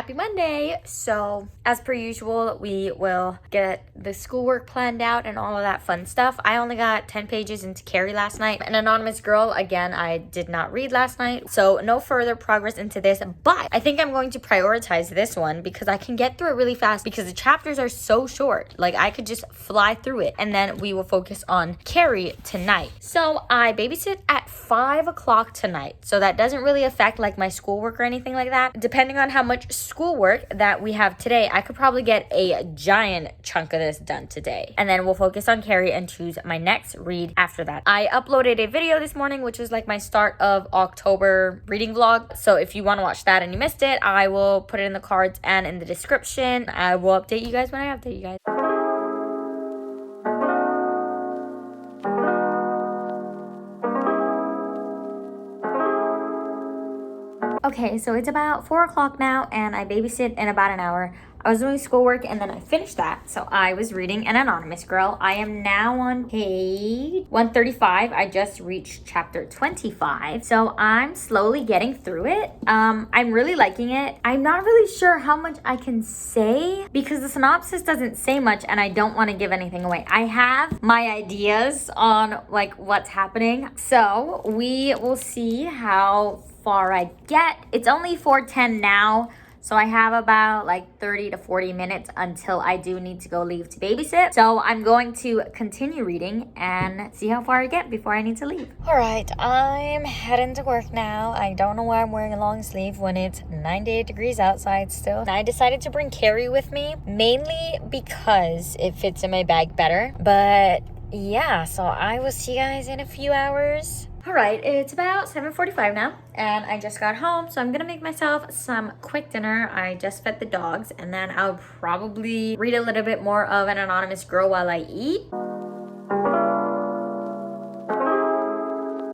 Happy Monday. So as per usual, we will get the schoolwork planned out and all of that fun stuff. I only got 10 pages into Carrie last night. An Anonymous Girl, again, I did not read last night, so no further progress into this, but I think I'm going to prioritize this one because I can get through it really fast because the chapters are so short. Like, I could just fly through it, and then we will focus on Carrie tonight. So I babysit at 5 o'clock tonight, so that doesn't really affect like my schoolwork or anything like that. Depending on how much schoolwork that we have today, I could probably get a giant chunk of this done today, and then we'll focus on Carrie and choose my next read after that. I uploaded a video this morning, which was like my start of October reading vlog, so if you want to watch that and you missed it, I will put it in the cards and in the description. I will update you guys when I update you guys. Okay, so it's about 4 o'clock now, and I babysit in about an hour. I was doing schoolwork, and then I finished that, so I was reading An Anonymous Girl. I am now on page 135. I just reached chapter 25, so I'm slowly getting through it. I'm really liking it. I'm not really sure how much I can say because the synopsis doesn't say much, and I don't want to give anything away. I have my ideas on like what's happening, so we will see how far I get. It's only 4:10 now, so I have about like 30 to 40 minutes until I do need to go leave to babysit. So I'm going to continue reading and see how far I get before I need to leave. All right, I'm heading to work now. I don't know why I'm wearing a long sleeve when it's 98 degrees outside still. I decided to bring Carrie with me, mainly because it fits in my bag better. But yeah, so I will see you guys in a few hours. All right, it's about 7:45 now, and I just got home, so I'm gonna make myself some quick dinner. I just fed the dogs, and then I'll probably read a little bit more of An Anonymous Girl while I eat.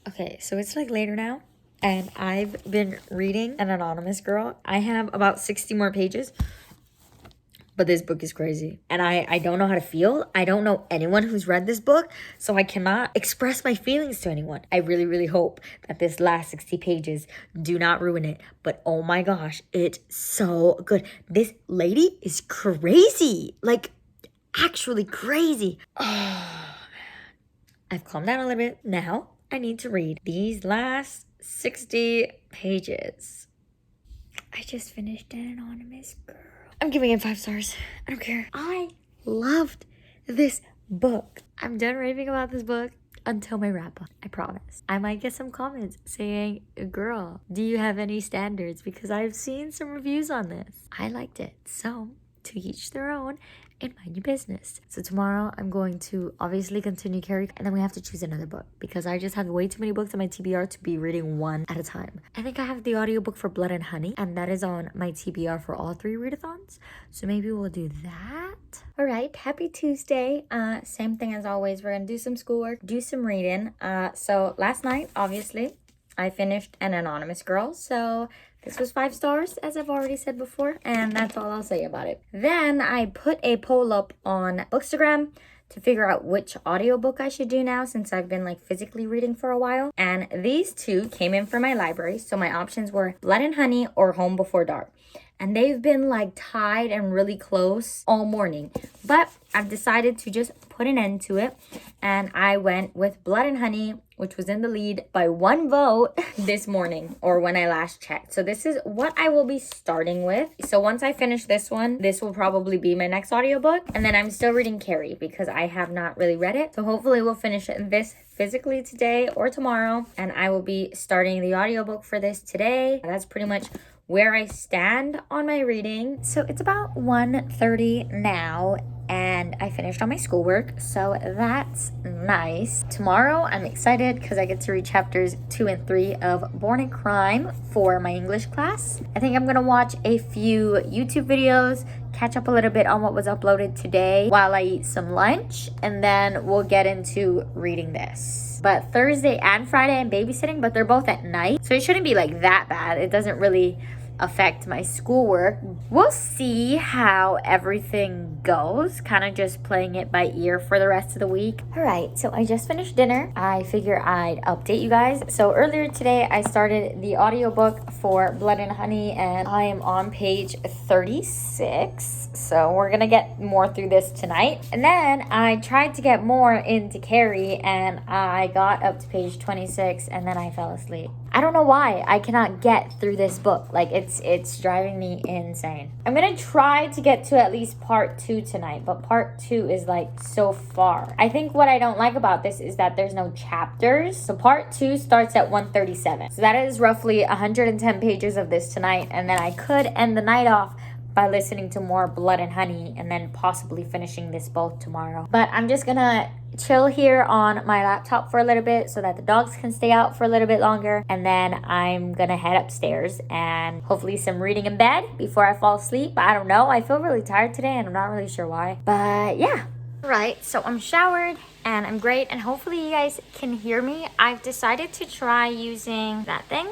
Okay, so it's like later now, and I've been reading An Anonymous Girl. I have about 60 more pages. But this book is crazy. And I don't know how to feel. I don't know anyone who's read this book, so I cannot express my feelings to anyone. I really, really hope that this last 60 pages do not ruin it. But oh my gosh, it's so good. This lady is crazy. Like, actually crazy. Oh, I've calmed down a little bit. Now I need to read these last 60 pages. I just finished An Anonymous Girl. I'm giving it 5 stars. I don't care. I loved this book. I'm done raving about this book until my wrap up. I promise. I might get some comments saying, girl, do you have any standards? Because I've seen some reviews on this. I liked it. So, to each their own, and mind your business. So tomorrow I'm going to obviously continue Carrie, and then we have to choose another book because I just have way too many books on my TBR to be reading one at a time. I think I have the audiobook for Blood and Honey, and that is on my TBR for all 3 readathons. So maybe we'll do that. All right, happy Tuesday. Same thing as always. We're gonna do some schoolwork, do some reading. So last night, obviously, I finished An Anonymous Girl, so this was 5 stars, as I've already said before, and that's all I'll say about it. Then I put a poll up on Bookstagram to figure out which audiobook I should do now since I've been like physically reading for a while. And these 2 came in from my library, so my options were Blood and Honey or Home Before Dark. And they've been like tied and really close all morning. But I've decided to just put an end to it. And I went with Blood and Honey, which was in the lead by 1 vote this morning, or when I last checked. So this is what I will be starting with. So once I finish this one, this will probably be my next audiobook. And then I'm still reading Carrie because I have not really read it. So hopefully we'll finish this physically today or tomorrow. And I will be starting the audiobook for this today. That's pretty much where I stand on my reading. So it's about 1:30 now, and I finished all my schoolwork, so that's nice. Tomorrow I'm excited because I get to read chapters 2 and 3 of Born in Crime for my English class. I think I'm gonna watch a few YouTube videos, catch up a little bit on what was uploaded today while I eat some lunch, and then we'll get into reading this. But Thursday and Friday I'm babysitting, but they're both at night, so it shouldn't be like that bad. It doesn't really affect my schoolwork. We'll see how everything goes, kind of just playing it by ear for the rest of the week. All right, so I just finished dinner. I figure I'd update you guys. So earlier today, I started the audiobook for Blood and Honey, and I am on page 36. So we're gonna get more through this tonight. And then I tried to get more into Carrie, and I got up to page 26, and then I fell asleep. I don't know why I cannot get through this book. Like, it's driving me insane. I'm gonna try to get to at least part 2 tonight, but part 2 is like so far. I think what I don't like about this is that there's no chapters. So part 2 starts at 137. So that is roughly 110 pages of this tonight, and then I could end the night off by listening to more Blood and Honey and then possibly finishing this both tomorrow. But I'm just gonna chill here on my laptop for a little bit so that the dogs can stay out for a little bit longer, and then I'm gonna head upstairs and hopefully some reading in bed before I fall asleep. I don't know, I feel really tired today and I'm not really sure why, but yeah. Right, so I'm showered and I'm great, and hopefully you guys can hear me. I've decided to try using that thing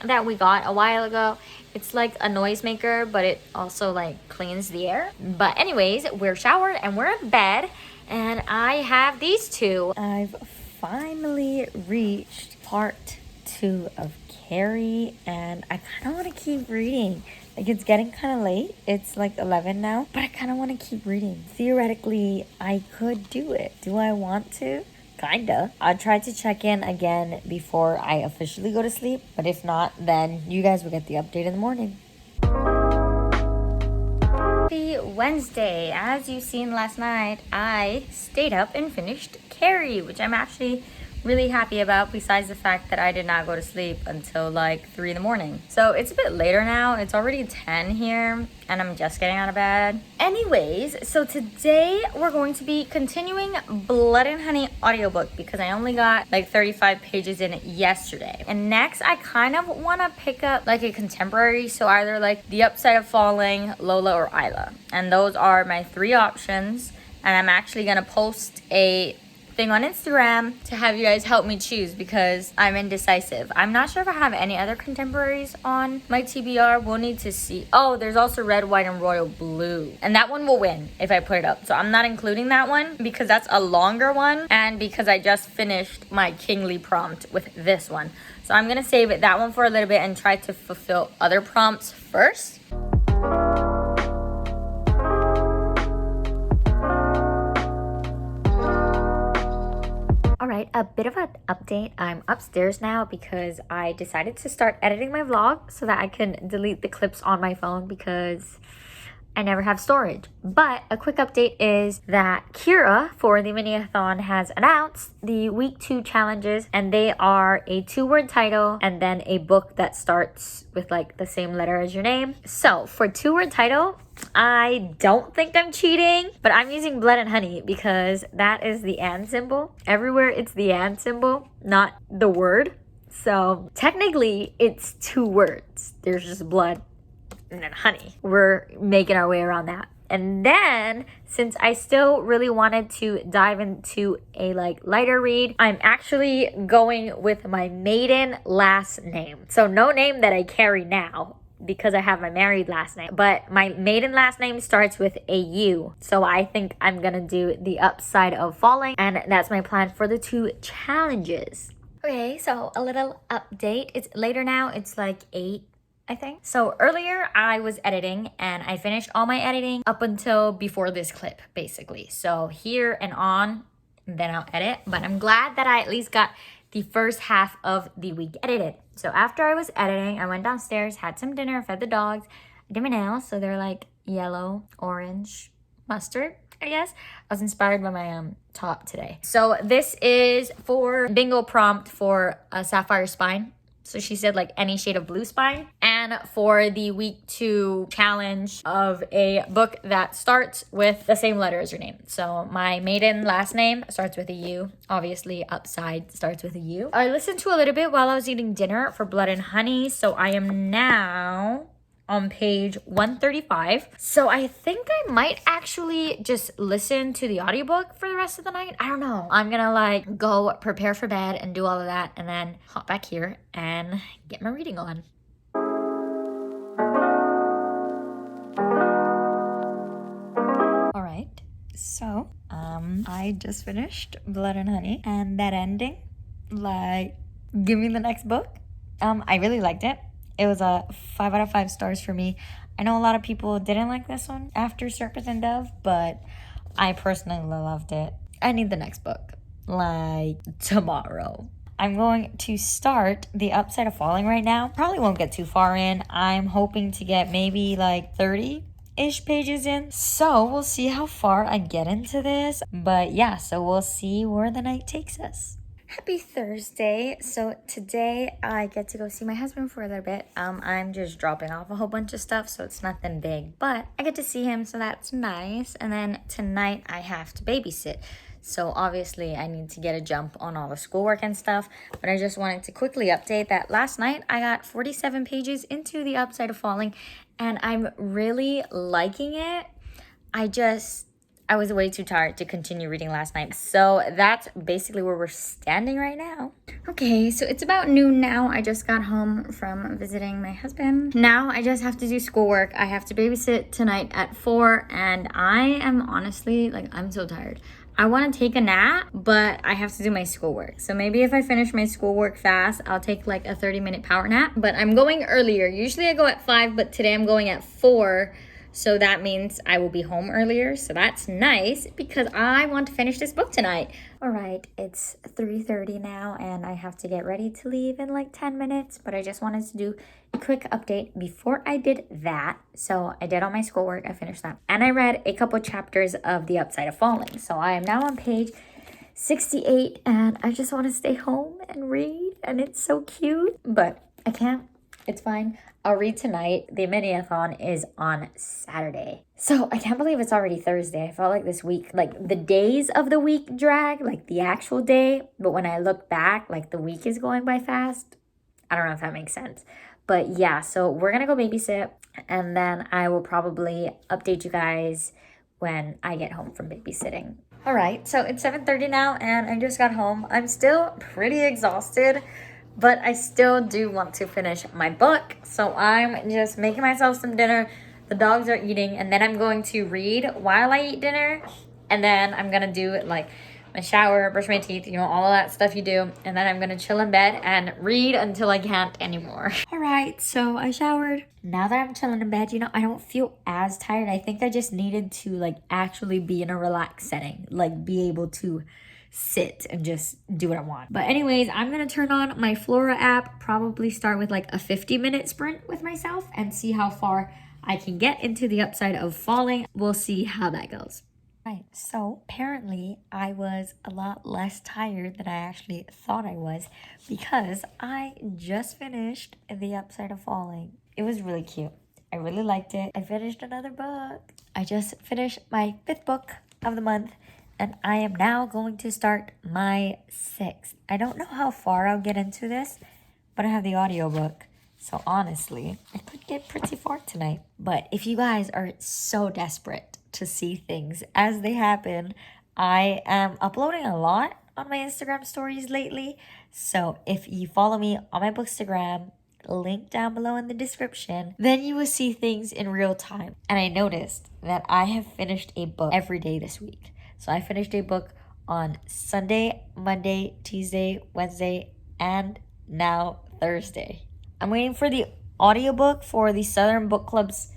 that we got a while ago. It's like a noisemaker, but it also like cleans the air. But anyways, we're showered and we're in bed, and I have these two. I've finally reached part 2 of Carrie, and I kind of want to keep reading. Like, it's getting kind of late. It's like 11 now, but I kind of want to keep reading. Theoretically, I could do it. Do I want to? Kinda. I'll try to check in again before I officially go to sleep, but if not, then you guys will get the update in the morning. Happy Wednesday. As you seen last night, I stayed up and finished Carrie, which I'm actually really happy about, besides the fact that I did not go to sleep until like 3 in the morning. So it's a bit later now. It's already 10 here and I'm just getting out of bed. Anyways, so today we're going to be continuing Blood and Honey audiobook because I only got like 35 pages in it yesterday. And next I kind of want to pick up like a contemporary, so either like The Upside of Falling, Lola, or Isla. And those are my 3 options. And I'm actually gonna post a thing on Instagram to have you guys help me choose because I'm indecisive. I'm not sure if I have any other contemporaries on my TBR. We'll need to see. Oh, there's also Red, White, and Royal Blue. And that one will win if I put it up. So I'm not including that one because that's a longer one and because I just finished my Kingly prompt with this one. So I'm going to save that one for a little bit and try to fulfill other prompts first. A bit of an update. I'm upstairs now because I decided to start editing my vlog so that I can delete the clips on my phone because I never have storage. But a quick update is that Kira for the mini-a-thon has announced the week 2 challenges, and they are a 2-word title and then a book that starts with like the same letter as your name. So for 2-word title, I don't think I'm cheating, but I'm using Blood and Honey because that is the and symbol. Everywhere it's the and symbol, not the word. So technically it's 2 words. There's just blood and then honey. We're making our way around that. And then, since I still really wanted to dive into a like lighter read, I'm actually going with my maiden last name. So no name that I carry now because I have my married last name. But my maiden last name starts with a U. So I think I'm gonna do The Upside of Falling. And that's my plan for the 2 challenges. Okay, so a little update. It's later now. It's like 8. I think. So earlier I was editing and I finished all my editing up until before this clip, basically. So here and on, then I'll edit. But I'm glad that I at least got the first half of the week edited. So after I was editing, I went downstairs, had some dinner, fed the dogs, I did my nails. So they're like yellow, orange, mustard, I guess. I was inspired by my top today. So this is for bingo prompt for a sapphire spine. So she said like any shade of blue spine. And for the week 2 challenge of a book that starts with the same letter as your name. So my maiden last name starts with a U. Obviously Upside starts with a U. I listened to a little bit while I was eating dinner for Blood and Honey. So I am now on page 135. So I think I might actually just listen to the audiobook for the rest of the night. I don't know. I'm gonna like go prepare for bed and do all of that and then hop back here and get my reading on. So, I just finished Blood and Honey, and that ending, like, give me the next book. I really liked it. It was a 5 out of 5 stars for me. I know a lot of people didn't like this one after Serpent and Dove, but I personally loved it. I need the next book, like, tomorrow. I'm going to start The Upside of Falling right now. Probably won't get too far in. I'm hoping to get maybe like 30-ish pages in. So we'll see how far I get into this. But yeah, so we'll see where the night takes us. Happy Thursday. So today I get to go see my husband for a little bit. I'm just dropping off a whole bunch of stuff, so it's nothing big, but I get to see him, so that's nice. And then tonight I have to babysit. So obviously I need to get a jump on all the schoolwork and stuff, but I just wanted to quickly update that last night I got 47 pages into The Upside of Falling, and I'm really liking it. I was way too tired to continue reading last night. So that's basically where we're standing right now. Okay, so it's about noon now. I just got home from visiting my husband. Now I just have to do schoolwork. I have to babysit tonight at 4, and I am honestly, like, I'm so tired. I want to take a nap, but I have to do my schoolwork. So maybe if I finish my schoolwork fast, I'll take like a 30-minute power nap. But I'm going earlier. Usually I go at 5, but today I'm going at 4. So that means I will be home earlier. So that's nice because I want to finish this book tonight. All right, it's 3:30 now and I have to get ready to leave in like 10 minutes. But I just wanted to do a quick update before I did that. So I did all my schoolwork. I finished that. And I read a couple chapters of The Upside of Falling. So I am now on page 68 and I just want to stay home and read. And it's so cute, but I can't. It's fine. I'll read tonight. The mini-a-thon is on Saturday. So I can't believe it's already Thursday. I felt like this week, like the days of the week drag, like the actual day. But when I look back, like the week is going by fast. I don't know if that makes sense. But yeah, so we're going to go babysit. And then I will probably update you guys when I get home from babysitting. All right, so it's 7:30 now and I just got home. I'm still pretty exhausted, but I still do want to finish my book. So I'm just making myself some dinner. The dogs are eating, and then I'm going to read while I eat dinner. And then I'm going to do like my shower, brush my teeth, you know, all of that stuff you do. And then I'm going to chill in bed and read until I can't anymore. All right, so I showered. Now that I'm chilling in bed, you know, I don't feel as tired. I think I just needed to like actually be in a relaxed setting, like be able to sit and just do what I want. But anyways, I'm gonna turn on my Flora app, probably start with like a 50-minute sprint with myself and see how far I can get into The Upside of Falling. We'll see how that goes. Right, so apparently I was a lot less tired than I actually thought I was because I just finished The Upside of Falling. It was really cute. I really liked it. I finished another book. I just finished my 5th book of the month. And I am now going to start my 6th. I don't know how far I'll get into this, but I have the audiobook. So honestly, I could get pretty far tonight. But if you guys are so desperate to see things as they happen, I am uploading a lot on my Instagram stories lately. So if you follow me on my Bookstagram, link down below in the description, then you will see things in real time. And I noticed that I have finished a book every day this week. So I finished a book on Sunday, Monday, Tuesday, Wednesday, and now Thursday. I'm waiting for the audiobook for the Southern Book Club's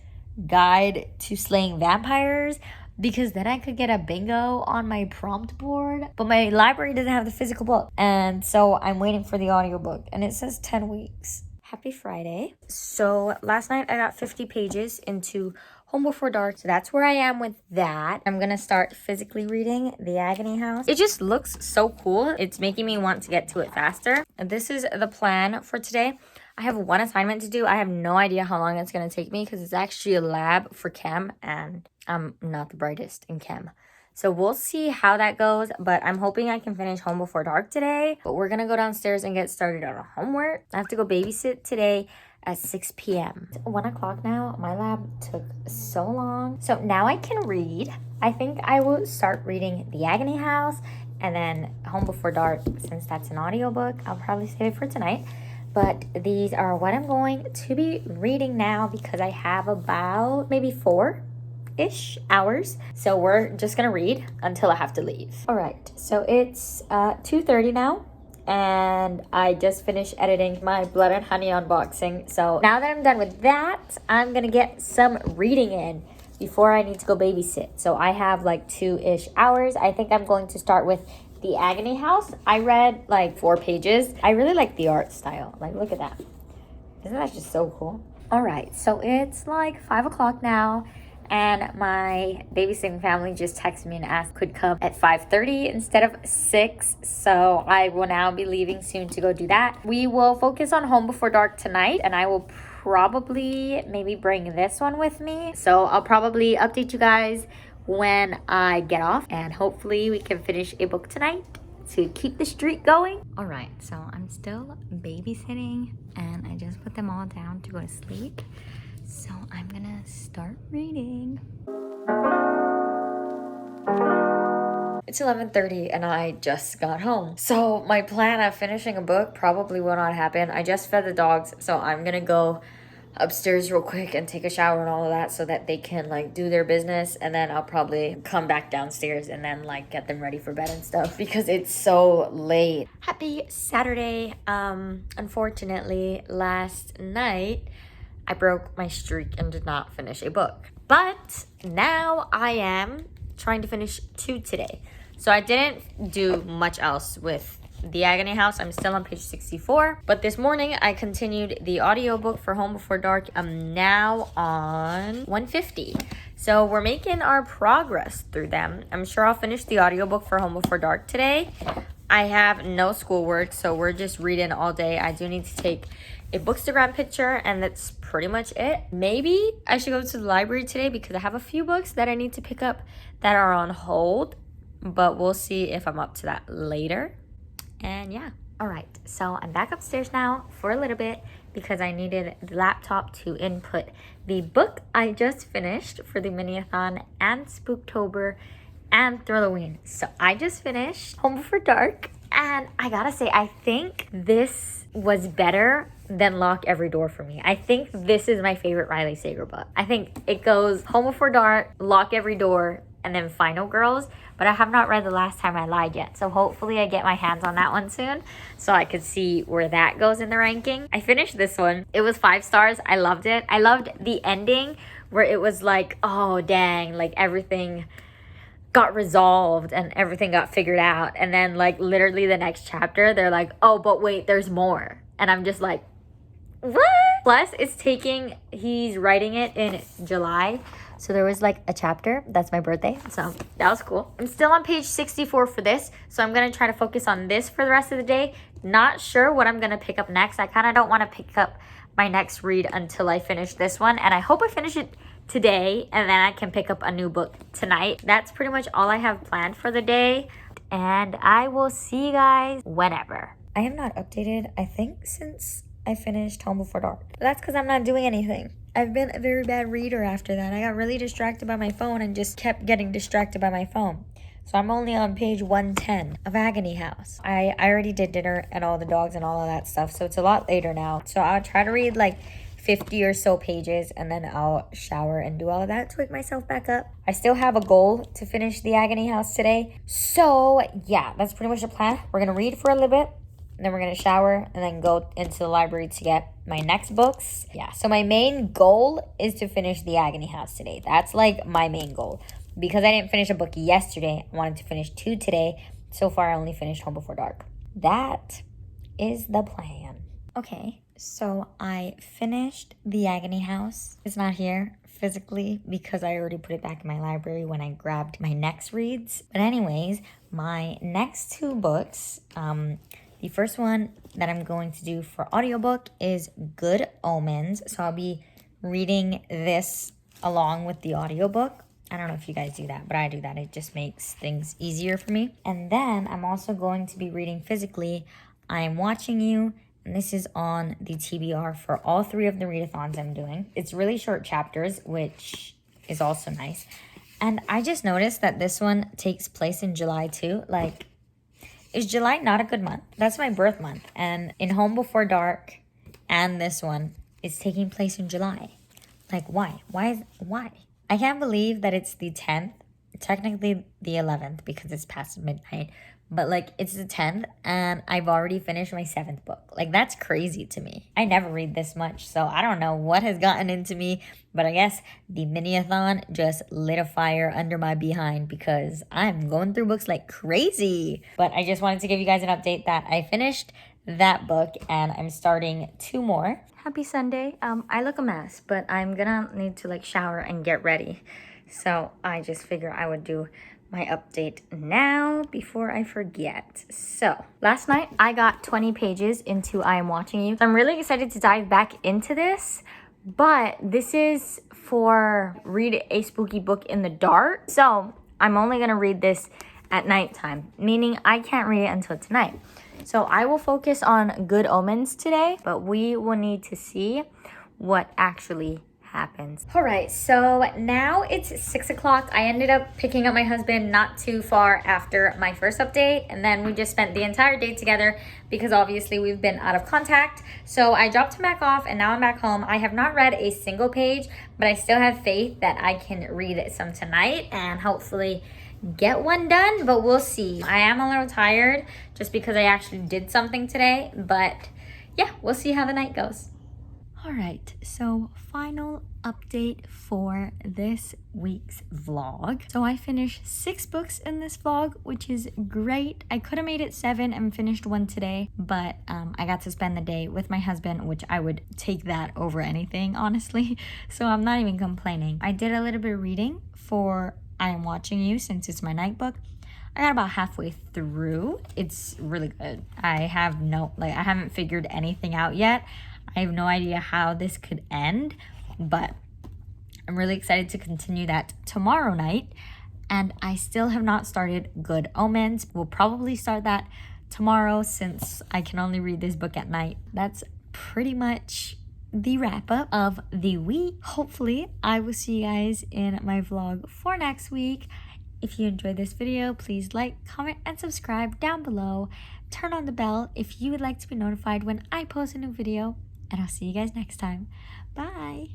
Guide to Slaying Vampires because then I could get a bingo on my prompt board. But my library doesn't have the physical book. And so I'm waiting for the audiobook. And it says 10 weeks. Happy Friday. So last night I got 50 pages into Home Before Dark. So that's where I am with that. I'm gonna start physically reading The Agony House. It just looks so cool. It's making me want to get to it faster. And this is the plan for today. I have one assignment to do. I have no idea how long it's gonna take me because it's actually a lab for chem and I'm not the brightest in chem. So we'll see how that goes, but I'm hoping I can finish Home Before Dark today. But we're gonna go downstairs and get started on our homework. I have to go babysit today at 6 p.m. It's 1 o'clock now. My lab took so long. So now I can read. I think I will start reading The Agony House and then Home Before Dark. Since that's an audiobook, I'll probably save it for tonight. But these are what I'm going to be reading now because I have about maybe 4 2-ish hours. So we're just gonna read until I have to leave. All right, so it's 2:30 now. And I just finished editing my Blood and Honey unboxing. So now that I'm done with that, I'm gonna get some reading in before I need to go babysit. So I have like 2-ish hours. I think I'm going to start with The Agony House. I read like 4 pages. I really like the art style. Like, look at that. Isn't that just so cool? All right, so it's like 5 o'clock now. And my babysitting family just texted me and asked could come at 5:30 instead of 6. So I will now be leaving soon to go do that. We will focus on Home Before Dark tonight, and I will probably maybe bring this one with me. So I'll probably update you guys when I get off, and hopefully we can finish a book tonight to keep the streak going. All right, so I'm still babysitting, and I just put them all down to go to sleep. So I'm gonna start reading. It's 11:30 and I just got home. So my plan of finishing a book probably will not happen. I just fed the dogs, so I'm gonna go upstairs real quick and take a shower and all of that so that they can like do their business, and then I'll probably come back downstairs and then like get them ready for bed and stuff because it's so late. Happy Saturday. Unfortunately, last night I broke my streak and did not finish a book. But now I am trying to finish 2 today. So I didn't do much else with The Agony House. I'm still on page 64. But this morning I continued the audiobook for Home Before Dark. I'm now on 150. So we're making our progress through them. I'm sure I'll finish the audiobook for Home Before Dark today. I have no schoolwork, so we're just reading all day. I do need to take a Bookstagram picture, and that's pretty much it. Maybe I should go to the library today because I have a few books that I need to pick up that are on hold, but we'll see if I'm up to that later. And yeah. All right, so I'm back upstairs now for a little bit because I needed the laptop to input the book I just finished for the mini-a-thon and Spooktober and Thrilloween. So I just finished Home Before Dark, and I gotta say, I think this was better than Lock Every Door for me. I think this is my favorite Riley Sager book. I think it goes Home Before Dark, Lock Every Door, and then Final Girls, but I have not read The Last Time I Lied yet, so hopefully I get my hands on that one soon so I could see where that goes in the ranking. I finished this one. It was 5 stars. I loved it. I loved the ending where it was like, oh dang, like everything got resolved and everything got figured out, and then like literally the next chapter they're like, oh but wait, there's more, and I'm just like, what? Plus he's writing it in July, so there was like a chapter that's my birthday, so that was cool. I'm still on page 64 for this, so I'm gonna try to focus on this for the rest of the day. Not sure what I'm gonna pick up next. I kind of don't want to pick up my next read until I finish this one, and I hope I finish it today and then I can pick up a new book tonight. That's pretty much all I have planned for the day, and I will see you guys whenever. I have not updated, I think, since I finished Home Before Dark. But that's because I'm not doing anything. I've been a very bad reader after that. I got really distracted by my phone and just kept getting distracted by my phone. So I'm only on page 110 of Agony House. I already did dinner and all the dogs and all of that stuff, so it's a lot later now. So I'll try to read like 50 or so pages, and then I'll shower and do all of that to wake myself back up. I still have a goal to finish The Agony House today. So yeah, that's pretty much the plan. We're gonna read for a little bit, and then we're gonna shower and then go into the library to get my next books. Yeah, so my main goal is to finish The Agony House today. That's like my main goal. Because I didn't finish a book yesterday, I wanted to finish 2 today. So far, I only finished Home Before Dark. That is the plan. Okay, so I finished The Agony House. It's not here physically because I already put it back in my library when I grabbed my next reads. But anyways, my next 2 books, the first one that I'm going to do for audiobook is Good Omens. So I'll be reading this along with the audiobook. I don't know if you guys do that, but I do that. It just makes things easier for me. And then I'm also going to be reading physically I Am Watching You, and this is on the TBR for all 3 of the readathons I'm doing. It's really short chapters, which is also nice. And I just noticed that this one takes place in July too. Like, is July not a good month? That's my birth month. And in Home Before Dark and this one is taking place in July. Like, why? Why? I can't believe that it's the 10th, technically the 11th because it's past midnight, but like it's the 10th and I've already finished my 7th book. Like that's crazy to me. I never read this much, so I don't know what has gotten into me, but I guess the mini-a-thon just lit a fire under my behind because I'm going through books like crazy. But I just wanted to give you guys an update that I finished that book and I'm starting 2 more. Happy Sunday. I look a mess, but I'm gonna need to like shower and get ready. So I just figure I would do my update now before I forget. So last night I got 20 pages into I Am Watching You. So I'm really excited to dive back into this, but this is for read a spooky book in the dark. So I'm only gonna read this at nighttime, meaning I can't read it until tonight. So I will focus on Good Omens today, but we will need to see what actually happens. All right, so now it's 6 o'clock. I ended up picking up my husband not too far after my first update, and then we just spent the entire day together because obviously we've been out of contact. So I dropped him back off and now I'm back home. I have not read a single page, but I still have faith that I can read some tonight and hopefully get one done, but we'll see. I am a little tired just because I actually did something today, but yeah, we'll see how the night goes. All right, so final update for this week's vlog. So I finished 6 books in this vlog, which is great. I could have made it 7 and finished 1 today, but I got to spend the day with my husband, which I would take that over anything, honestly. So I'm not even complaining. I did a little bit of reading for I Am Watching You since it's my night book. I got about halfway through. It's really good. I haven't figured anything out yet. I have no idea how this could end, but I'm really excited to continue that tomorrow night. And I still have not started Good Omens. We'll probably start that tomorrow since I can only read this book at night. That's pretty much the wrap up of the week. Hopefully I will see you guys in my vlog for next week. If you enjoyed this video, please like, comment, and subscribe down below. Turn on the bell if you would like to be notified when I post a new video. And I'll see you guys next time. Bye!